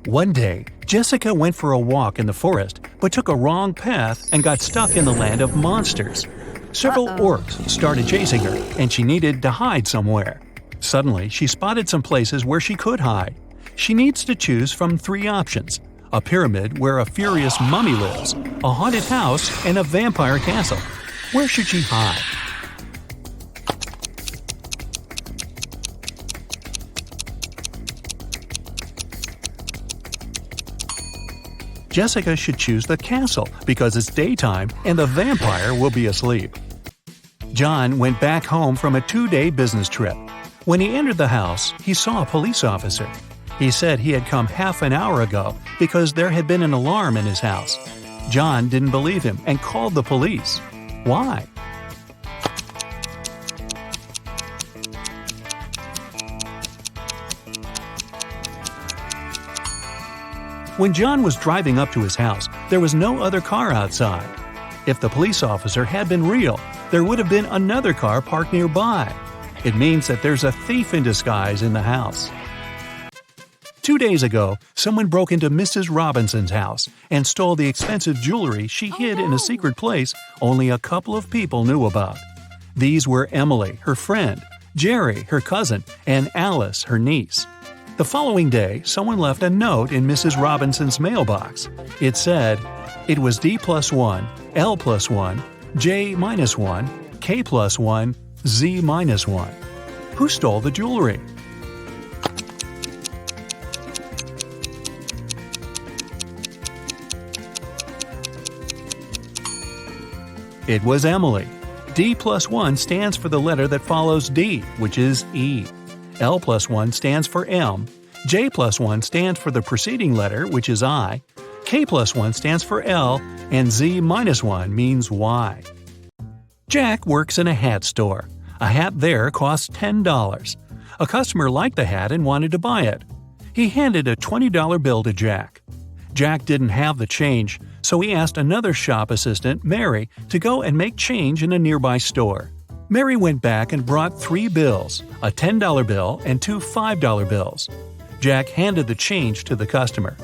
One day, Jessica went for a walk in the forest but took a wrong path and got stuck in the land of monsters. Several orcs started chasing her, and she needed to hide somewhere. Suddenly, she spotted some places where she could hide. She needs to choose from 3 options: a pyramid where a furious mummy lives, a haunted house, and a vampire castle. Where should she hide? Jessica should choose the castle because it's daytime and the vampire will be asleep. John went back home from a 2-day business trip. When he entered the house, he saw a police officer. He said he had come half an hour ago because there had been an alarm in his house. John didn't believe him and called the police. Why? When John was driving up to his house, there was no other car outside. If the police officer had been real, there would have been another car parked nearby. It means that there's a thief in disguise in the house. 2 days ago, someone broke into Mrs. Robinson's house and stole the expensive jewelry she hid in a secret place only a couple of people knew about. These were Emily, her friend, Jerry, her cousin, and Alice, her niece. The following day, someone left a note in Mrs. Robinson's mailbox. It said, "It was D+1, L+1, J-1, K+1, Z-1. Who stole the jewelry?" It was Emily. D+1 stands for the letter that follows D, which is E. L+1 stands for M, J+1 stands for the preceding letter, which is I, K+1 stands for L, and Z-1 means Y. Jack works in a hat store. A hat there costs $10. A customer liked the hat and wanted to buy it. He handed a $20 bill to Jack. Jack didn't have the change, so he asked another shop assistant, Mary, to go and make change in a nearby store. Mary went back and brought 3 bills, a $10 bill and 2 $5 bills. Jack handed the change to the customer.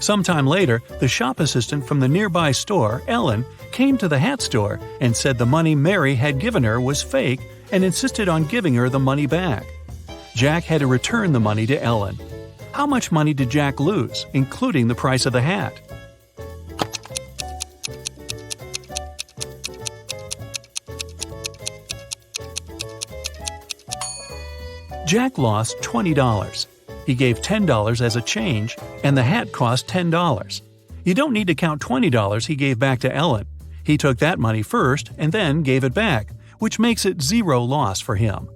Sometime later, the shop assistant from the nearby store, Ellen, came to the hat store and said the money Mary had given her was fake and insisted on giving her the money back. Jack had to return the money to Ellen. How much money did Jack lose, including the price of the hat? Jack lost $20. He gave $10 as a change, and the hat cost $10. You don't need to count $20 he gave back to Ellen. He took that money first and then gave it back, which makes it 0 loss for him.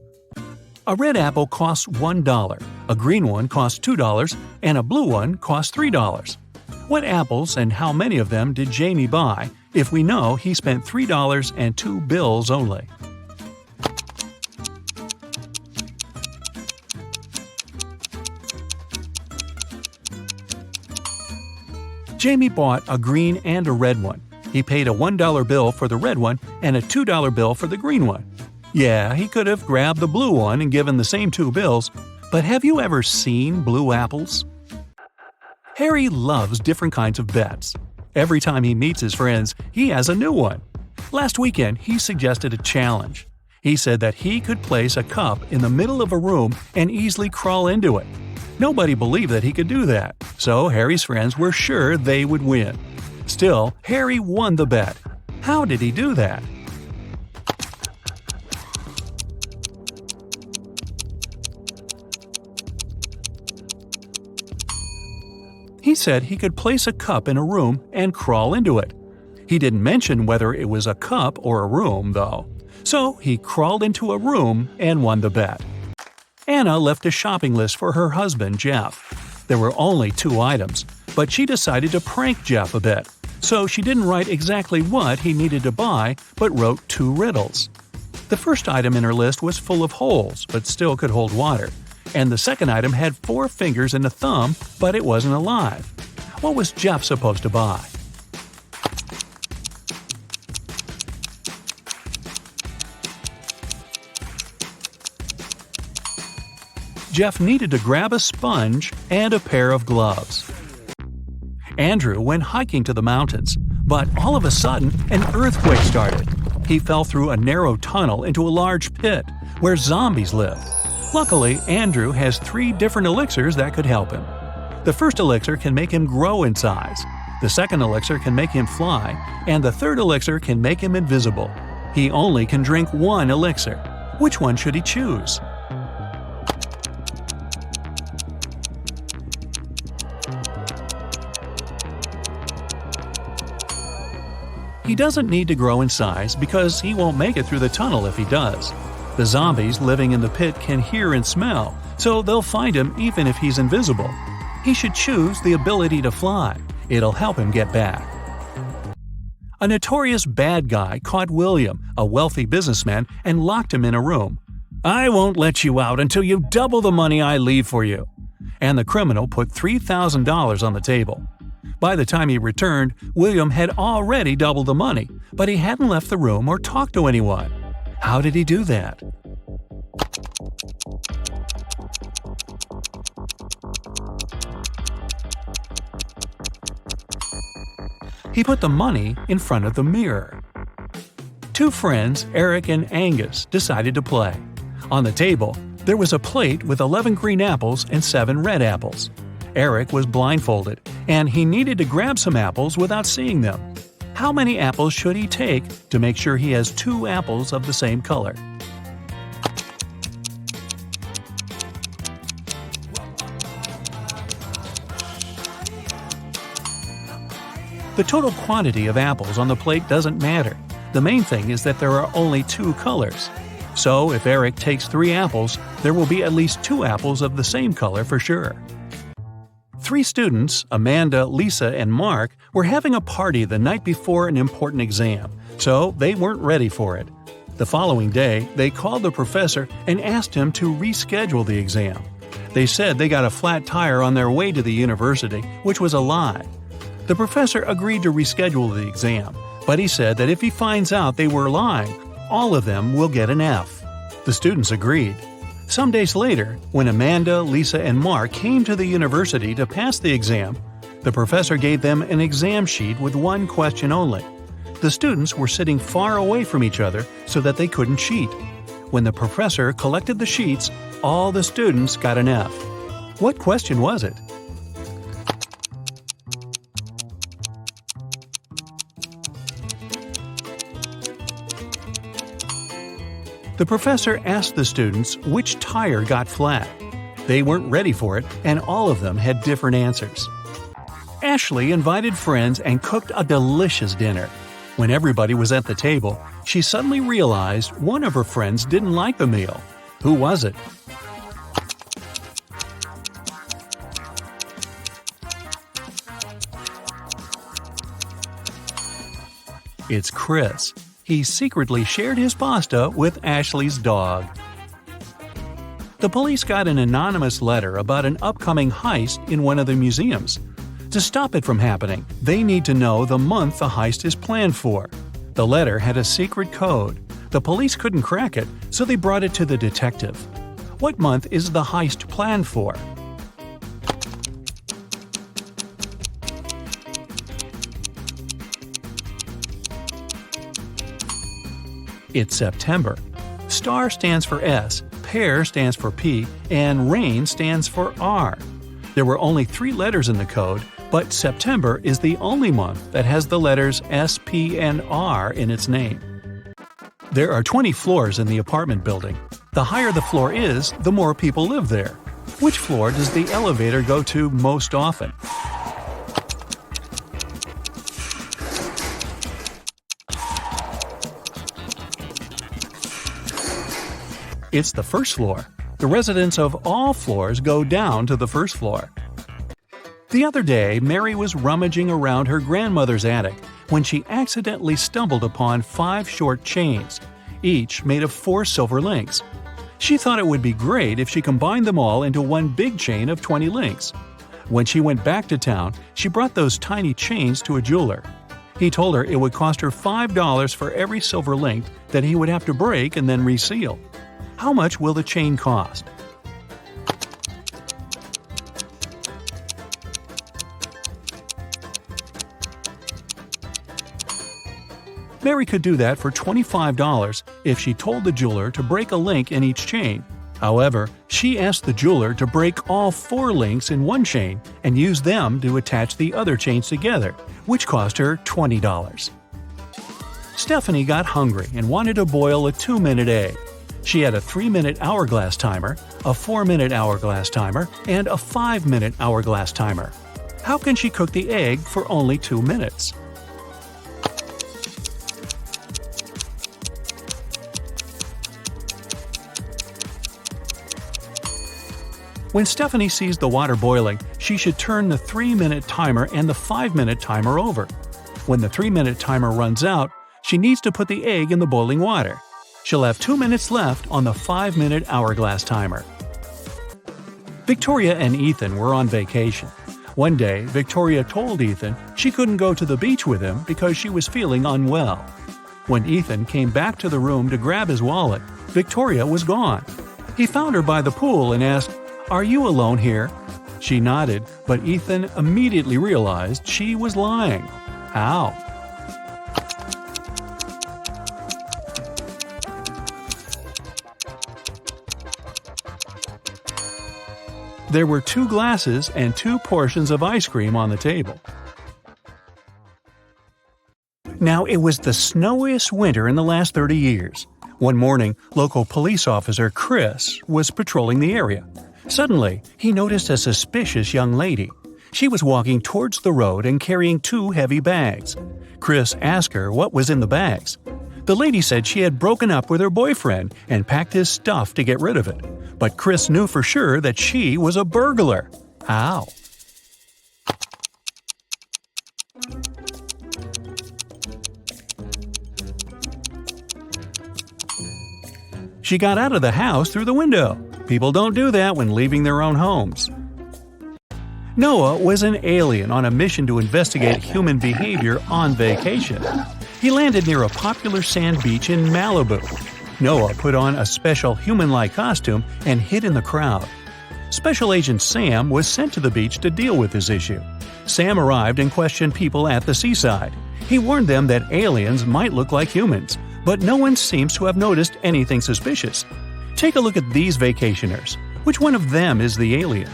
A red apple costs $1, a green one costs $2, and a blue one costs $3. What apples and how many of them did Jamie buy if we know he spent $3 and 2 bills only? Jamie bought a green and a red one. He paid a $1 bill for the red one and a $2 bill for the green one. Yeah, he could have grabbed the blue one and given the same 2 bills, but have you ever seen blue apples? Harry loves different kinds of bets. Every time he meets his friends, he has a new one. Last weekend, he suggested a challenge. He said that he could place a cup in the middle of a room and easily crawl into it. Nobody believed that he could do that, so Harry's friends were sure they would win. Still, Harry won the bet. How did he do that? He said he could place a cup in a room and crawl into it. He didn't mention whether it was a cup or a room, though. So he crawled into a room and won the bet. Anna left a shopping list for her husband, Jeff. There were only 2 items, but she decided to prank Jeff a bit. So she didn't write exactly what he needed to buy, but wrote 2 riddles. The first item in her list was full of holes, but still could hold water. And the second item had 4 fingers and a thumb, but it wasn't alive. What was Jeff supposed to buy? Jeff needed to grab a sponge and a pair of gloves. Andrew went hiking to the mountains, but all of a sudden, an earthquake started. He fell through a narrow tunnel into a large pit where zombies lived. Luckily, Andrew has 3 different elixirs that could help him. The first elixir can make him grow in size. The second elixir can make him fly, and the third elixir can make him invisible. He only can drink 1 elixir. Which one should he choose? He doesn't need to grow in size because he won't make it through the tunnel if he does. The zombies living in the pit can hear and smell, so they'll find him even if he's invisible. He should choose the ability to fly. It'll help him get back. A notorious bad guy caught William, a wealthy businessman, and locked him in a room. "I won't let you out until you double the money I leave for you." And the criminal put $3,000 on the table. By the time he returned, William had already doubled the money, but he hadn't left the room or talked to anyone. How did he do that? He put the money in front of the mirror. 2 friends, Eric and Angus, decided to play. On the table, there was a plate with 11 green apples and 7 red apples. Eric was blindfolded, and he needed to grab some apples without seeing them. How many apples should he take to make sure he has 2 apples of the same color? The total quantity of apples on the plate doesn't matter. The main thing is that there are only 2 colors. So if Eric takes 3 apples, there will be at least 2 apples of the same color for sure. 3 students, Amanda, Lisa, and Mark, were having a party the night before an important exam, so they weren't ready for it. The following day, they called the professor and asked him to reschedule the exam. They said they got a flat tire on their way to the university, which was a lie. The professor agreed to reschedule the exam, but he said that if he finds out they were lying, all of them will get an F. The students agreed. Some days later, when Amanda, Lisa, and Mark came to the university to pass the exam, the professor gave them an exam sheet with 1 question only. The students were sitting far away from each other so that they couldn't cheat. When the professor collected the sheets, all the students got an F. What question was it? The professor asked the students which tire got flat. They weren't ready for it, and all of them had different answers. Ashley invited friends and cooked a delicious dinner. When everybody was at the table, she suddenly realized one of her friends didn't like the meal. Who was it? It's Chris. He secretly shared his pasta with Ashley's dog. The police got an anonymous letter about an upcoming heist in one of the museums. To stop it from happening, they need to know the month the heist is planned for. The letter had a secret code. The police couldn't crack it, so they brought it to the detective. What month is the heist planned for? It's September. Star stands for S, pear stands for P, and rain stands for R. There were only 3 letters in the code, but September is the only month that has the letters S, P, and R in its name. There are 20 floors in the apartment building. The higher the floor is, the more people live there. Which floor does the elevator go to most often? It's the first floor. The residents of all floors go down to the first floor. The other day, Mary was rummaging around her grandmother's attic when she accidentally stumbled upon 5 short chains, each made of 4 silver links. She thought it would be great if she combined them all into one big chain of 20 links. When she went back to town, she brought those tiny chains to a jeweler. He told her it would cost her $5 for every silver link that he would have to break and then reseal. How much will the chain cost? Mary could do that for $25 if she told the jeweler to break a link in each chain. However, she asked the jeweler to break all 4 links in one chain and use them to attach the other chains together, which cost her $20. Stephanie got hungry and wanted to boil a 2-minute egg. She had a 3-minute hourglass timer, a 4-minute hourglass timer, and a 5-minute hourglass timer. How can she cook the egg for only 2 minutes? When Stephanie sees the water boiling, she should turn the 3-minute timer and the 5-minute timer over. When the 3-minute timer runs out, she needs to put the egg in the boiling water. She'll have 2 minutes left on the 5-minute hourglass timer. Victoria and Ethan were on vacation. One day, Victoria told Ethan she couldn't go to the beach with him because she was feeling unwell. When Ethan came back to the room to grab his wallet, Victoria was gone. He found her by the pool and asked, "Are you alone here?" She nodded, but Ethan immediately realized she was lying. How? There were 2 glasses and 2 portions of ice cream on the table. Now, it was the snowiest winter in the last 30 years. One morning, local police officer Chris was patrolling the area. Suddenly, he noticed a suspicious young lady. She was walking towards the road and carrying 2 heavy bags. Chris asked her what was in the bags. The lady said she had broken up with her boyfriend and packed his stuff to get rid of it. But Chris knew for sure that she was a burglar. How? She got out of the house through the window. People don't do that when leaving their own homes. Noah was an alien on a mission to investigate human behavior on vacation. He landed near a popular sand beach in Malibu. Noah put on a special human-like costume and hid in the crowd. Special Agent Sam was sent to the beach to deal with this issue. Sam arrived and questioned people at the seaside. He warned them that aliens might look like humans, but no one seems to have noticed anything suspicious. Take a look at these vacationers. Which one of them is the alien?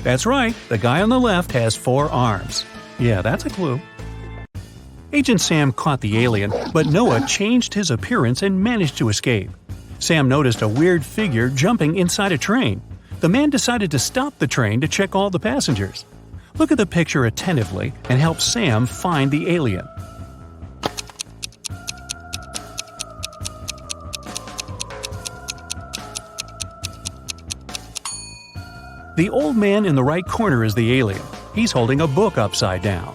That's right, the guy on the left has 4 arms. Yeah, that's a clue. Agent Sam caught the alien, but Noah changed his appearance and managed to escape. Sam noticed a weird figure jumping inside a train. The man decided to stop the train to check all the passengers. Look at the picture attentively and help Sam find the alien. The old man in the right corner is the alien. He's holding a book upside down.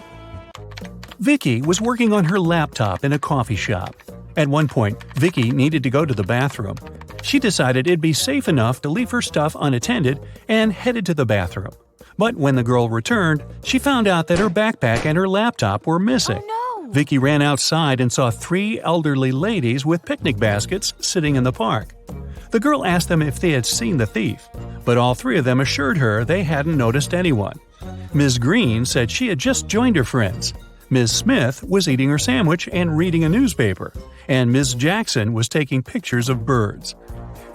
Vicky was working on her laptop in a coffee shop. At one point, Vicky needed to go to the bathroom. She decided it'd be safe enough to leave her stuff unattended and headed to the bathroom. But when the girl returned, she found out that her backpack and her laptop were missing. Oh, no. Vicky ran outside and saw 3 elderly ladies with picnic baskets sitting in the park. The girl asked them if they had seen the thief, but all 3 of them assured her they hadn't noticed anyone. Ms. Green said she had just joined her friends. Ms. Smith was eating her sandwich and reading a newspaper, and Ms. Jackson was taking pictures of birds.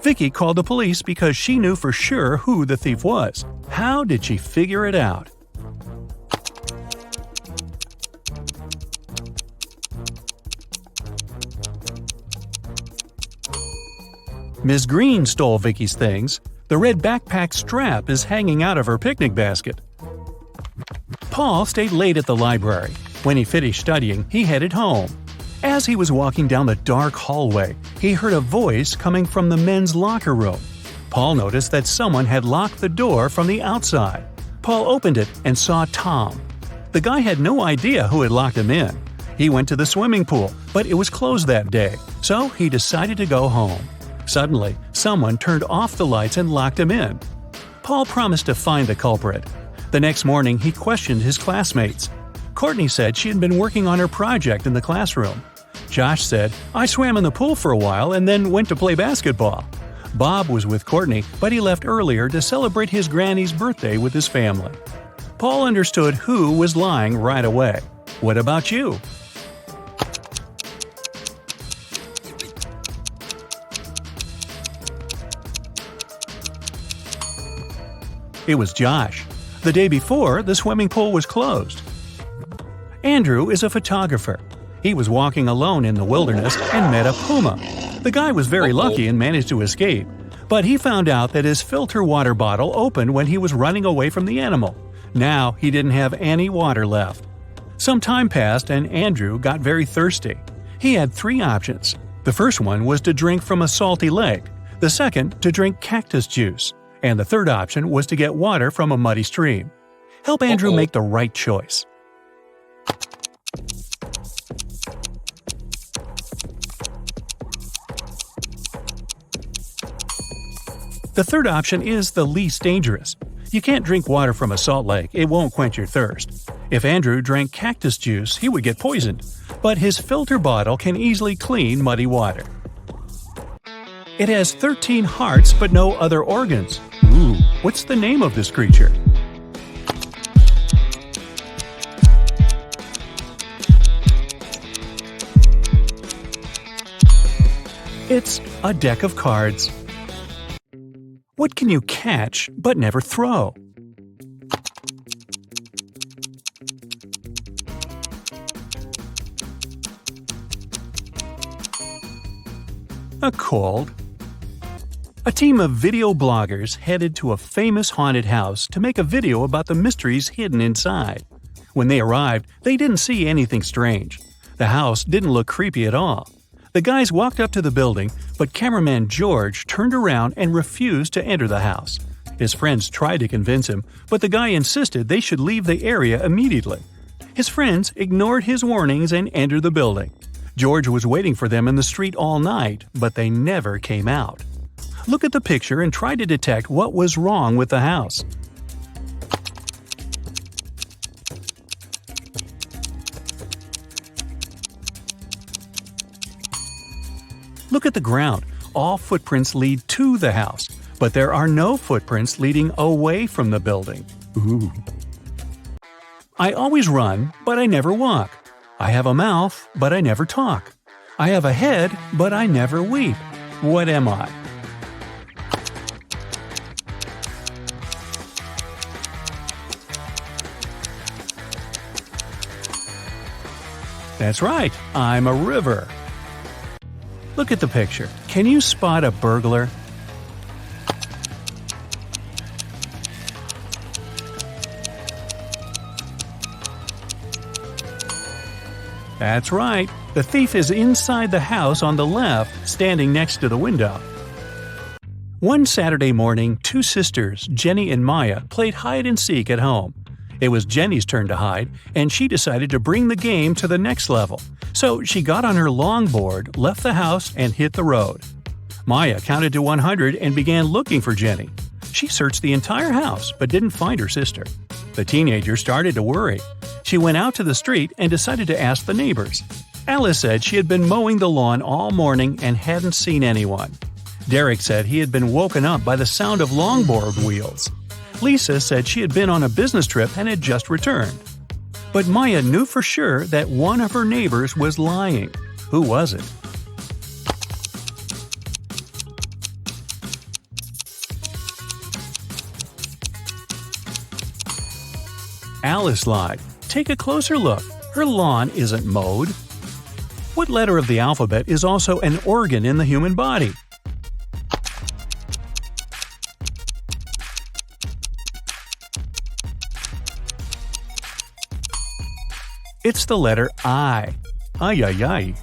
Vicky called the police because she knew for sure who the thief was. How did she figure it out? Ms. Green stole Vicky's things. The red backpack strap is hanging out of her picnic basket. Paul stayed late at the library. When he finished studying, he headed home. As he was walking down the dark hallway, he heard a voice coming from the men's locker room. Paul noticed that someone had locked the door from the outside. Paul opened it and saw Tom. The guy had no idea who had locked him in. He went to the swimming pool, but it was closed that day, so he decided to go home. Suddenly, someone turned off the lights and locked him in. Paul promised to find the culprit. The next morning, he questioned his classmates. Courtney said she had been working on her project in the classroom. Josh said, "I swam in the pool for a while and then went to play basketball." Bob was with Courtney, but he left earlier to celebrate his granny's birthday with his family. Paul understood who was lying right away. What about you? It was Josh. The day before, the swimming pool was closed. Andrew is a photographer. He was walking alone in the wilderness and met a puma. The guy was very lucky and managed to escape, but he found out that his filter water bottle opened when he was running away from the animal. Now he didn't have any water left. Some time passed and Andrew got very thirsty. He had 3 options. The first one was to drink from a salty lake, the second to drink cactus juice, and the third option was to get water from a muddy stream. Help Andrew make the right choice. The third option is the least dangerous. You can't drink water from a salt lake, it won't quench your thirst. If Andrew drank cactus juice, he would get poisoned, but his filter bottle can easily clean muddy water. It has 13 hearts but no other organs. Ooh, what's the name of this creature? It's a deck of cards. What can you catch but never throw? A cold. A team of video bloggers headed to a famous haunted house to make a video about the mysteries hidden inside. When they arrived, they didn't see anything strange. The house didn't look creepy at all. The guys walked up to the building, but cameraman George turned around and refused to enter the house. His friends tried to convince him, but the guy insisted they should leave the area immediately. His friends ignored his warnings and entered the building. George was waiting for them in the street all night, but they never came out. Look at the picture and try to detect what was wrong with the house. Look at the ground. All footprints lead to the house, but there are no footprints leading away from the building. Ooh. I always run, but I never walk. I have a mouth, but I never talk. I have a head, but I never weep. What am I? That's right, I'm a river. Look at the picture. Can you spot a burglar? That's right. The thief is inside the house on the left, standing next to the window. One Saturday morning, 2 sisters, Jenny and Maya, played hide-and-seek at home. It was Jenny's turn to hide, and she decided to bring the game to the next level. So she got on her longboard, left the house, and hit the road. Maya counted to 100 and began looking for Jenny. She searched the entire house but didn't find her sister. The teenager started to worry. She went out to the street and decided to ask the neighbors. Alice said she had been mowing the lawn all morning and hadn't seen anyone. Derek said he had been woken up by the sound of longboard wheels. Lisa said she had been on a business trip and had just returned. But Maya knew for sure that one of her neighbors was lying. Who was it? Alice lied. Take a closer look. Her lawn isn't mowed. What letter of the alphabet is also an organ in the human body? It's the letter I. Ay, ay, ay.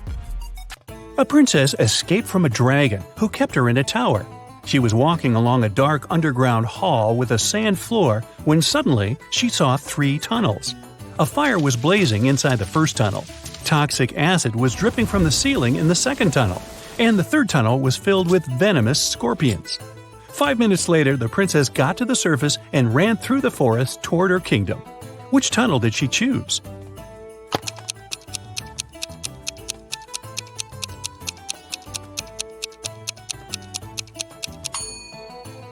A princess escaped from a dragon who kept her in a tower. She was walking along a dark underground hall with a sand floor when suddenly she saw 3 tunnels. A fire was blazing inside the first tunnel. Toxic acid was dripping from the ceiling in the second tunnel. And the third tunnel was filled with venomous scorpions. 5 minutes later, the princess got to the surface and ran through the forest toward her kingdom. Which tunnel did she choose?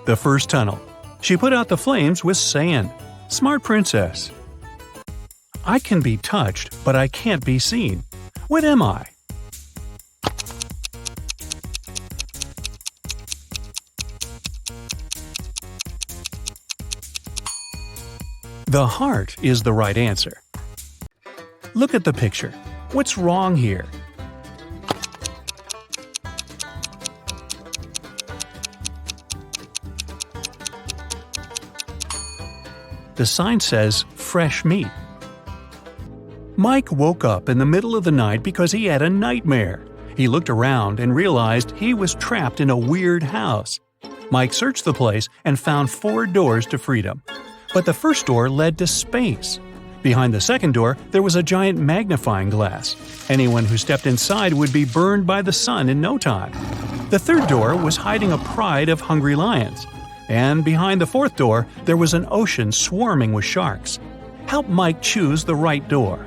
The first tunnel. She put out the flames with sand. Smart princess. I can be touched, but I can't be seen. What am I? The heart is the right answer. Look at the picture. What's wrong here? The sign says fresh meat. Mike woke up in the middle of the night because he had a nightmare. He looked around and realized he was trapped in a weird house. Mike searched the place and found 4 doors to freedom. But the first door led to space. Behind the second door, there was a giant magnifying glass. Anyone who stepped inside would be burned by the sun in no time. The third door was hiding a pride of hungry lions. And behind the fourth door, there was an ocean swarming with sharks. Help Mike choose the right door.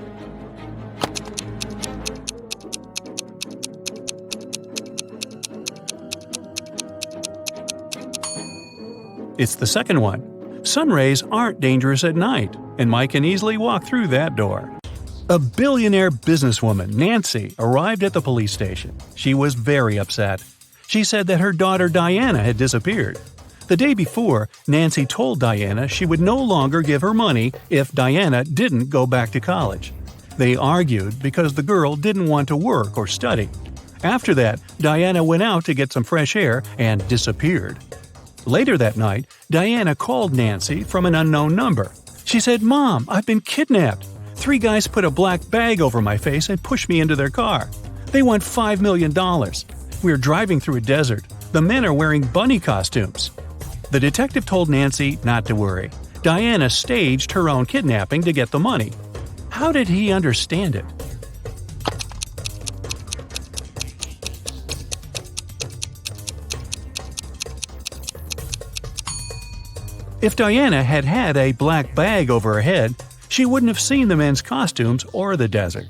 It's the second one. Sun rays aren't dangerous at night, and Mike can easily walk through that door. A billionaire businesswoman, Nancy, arrived at the police station. She was very upset. She said that her daughter Diana had disappeared. The day before, Nancy told Diana she would no longer give her money if Diana didn't go back to college. They argued because the girl didn't want to work or study. After that, Diana went out to get some fresh air and disappeared. Later that night, Diana called Nancy from an unknown number. She said, "Mom, I've been kidnapped. 3 guys put a black bag over my face and pushed me into their car. They want $5 million. We're driving through a desert. The men are wearing bunny costumes." The detective told Nancy not to worry. Diana staged her own kidnapping to get the money. How did he understand it? If Diana had had a black bag over her head, she wouldn't have seen the men's costumes or the desert.